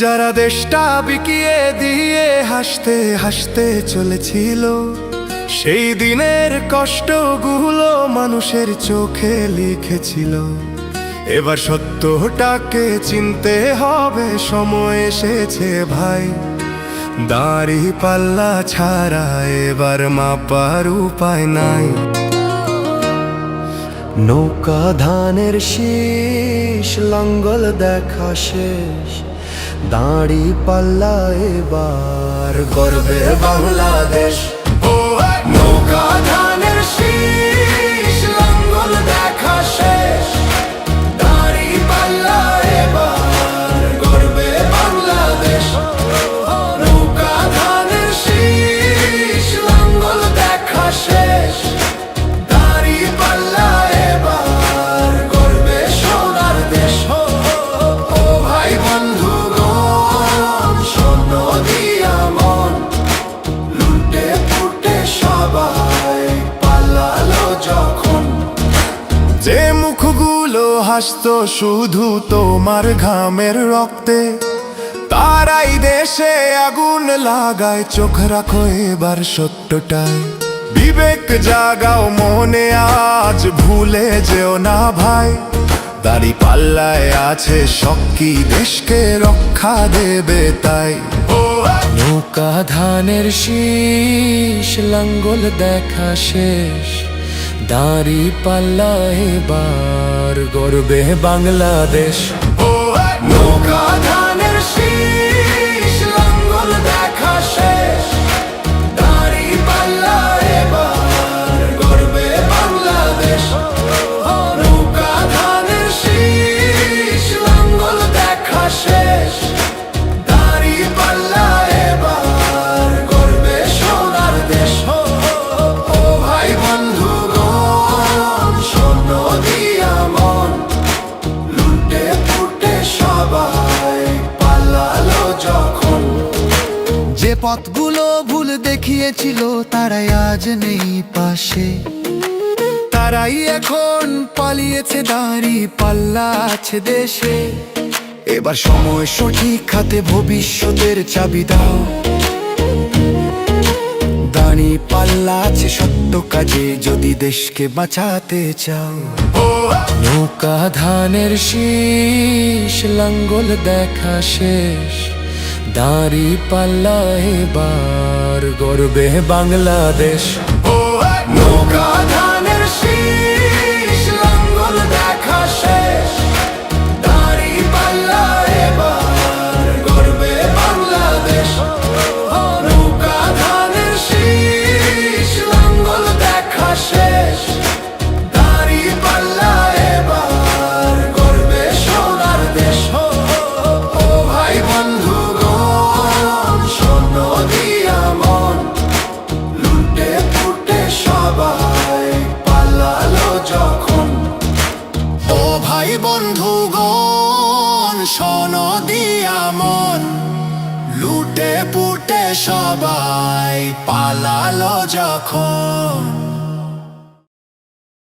যারা দেশটা বিকিয়ে দিয়ে হাসতে হাসতে চলেছিল, সেই দিনের কষ্টগুলো মানুষের চোখে লিখেছিল। এবার সত্যটাকে চিনতে হবে, সময় এসেছে ভাই। দাড়ি পাল্লা ছাড়া এবার মাপার উপায় নাই। নৌকা ধানের শীষ, লাঙ্গল দেখা শেষ, দাড়ি পাল্লা এবার গর্বে বাংলাদেশ। নৌকা ধানের শীষ, লাঙ্গল দেখা শেষ, দাড়ি পাল্লা এবার গর্বে বাংলাদেশ। নৌকা ধানের শীষ, লাঙ্গল দেখা শেষ, দাড়ি পাল্লা এবার গর্বে সোনার দেশ। ও ভাই বন্ধুগণ, শোনো দিয়া মন, লুটে পুটে সবাই পালালো যখন। যে মুখগুলো হাসতো শুধু তোমার ঘামের রক্তে, তারাই দেশে আগুন লাগায়। চোখ রাখো এবার সত্যটায়, বিবেক জাগাও মনে, আজ ভুলে যেও না ভাই। দাড়ি পাল্লায় আছে শক্তি, দেশকে রক্ষা দেবে তাই। নৌকা ধানের শীষ, লাঙ্গল দেখা শেষ, দাড়ি পাল্লা এবার গর্বে বাংলাদেশ। নৌকা ধানের শীষ, লাঙ্গল দেখা শেষ, দাড়ি পাল্লা এবার গর্বে বাংলাদেশ। নৌকা ধানের শীষ, লাঙ্গল দেখা শেষ, দাড়ি পাল্লা এবার গর্বে সোনার দেশ। ও ভাই বন্ধুগণ, শোনো দিয়া মন, লুটে পুটে সবাই পালালো যখন। যে পথগুলো ভুল দেখিয়েছিল তারাই আজ নেই পাশে, তারাই এখন পালিয়েছে, দাড়ি পাল্লা আছে দেশে। এবার সময় সঠিক হাতে, ভবিষ্যতের চাবি দাও। দাড়ি পাল্লা আছে সত্য কাজে, যদি দেশকে বাঁচাতে চাও। নৌকা ধানের শীষ, লাঙ্গল দেখা শেষ, দাড়ি পাল্লা এবার গর্বে বাংলাদেশ। নৌকা ধানের শীষ, লাঙ্গল দেখা শেষ, দাড়ি পাল্লা এবার গর্বে বাংলাদেশ। নৌকা ধানের শীষ, লাঙ্গল দেখা শেষ, দাড়ি পাল্লা এবার গর্বে সোনার দেশ। ও ভাই বন্ধুগণ, শোনো দিয়া মন, লুটে পুটে সবাই পালালো যখন। ও ভাই বন্ধুগণ, শোনো দিয়া মন, লুটে পুটে সবাই পালালো যখন।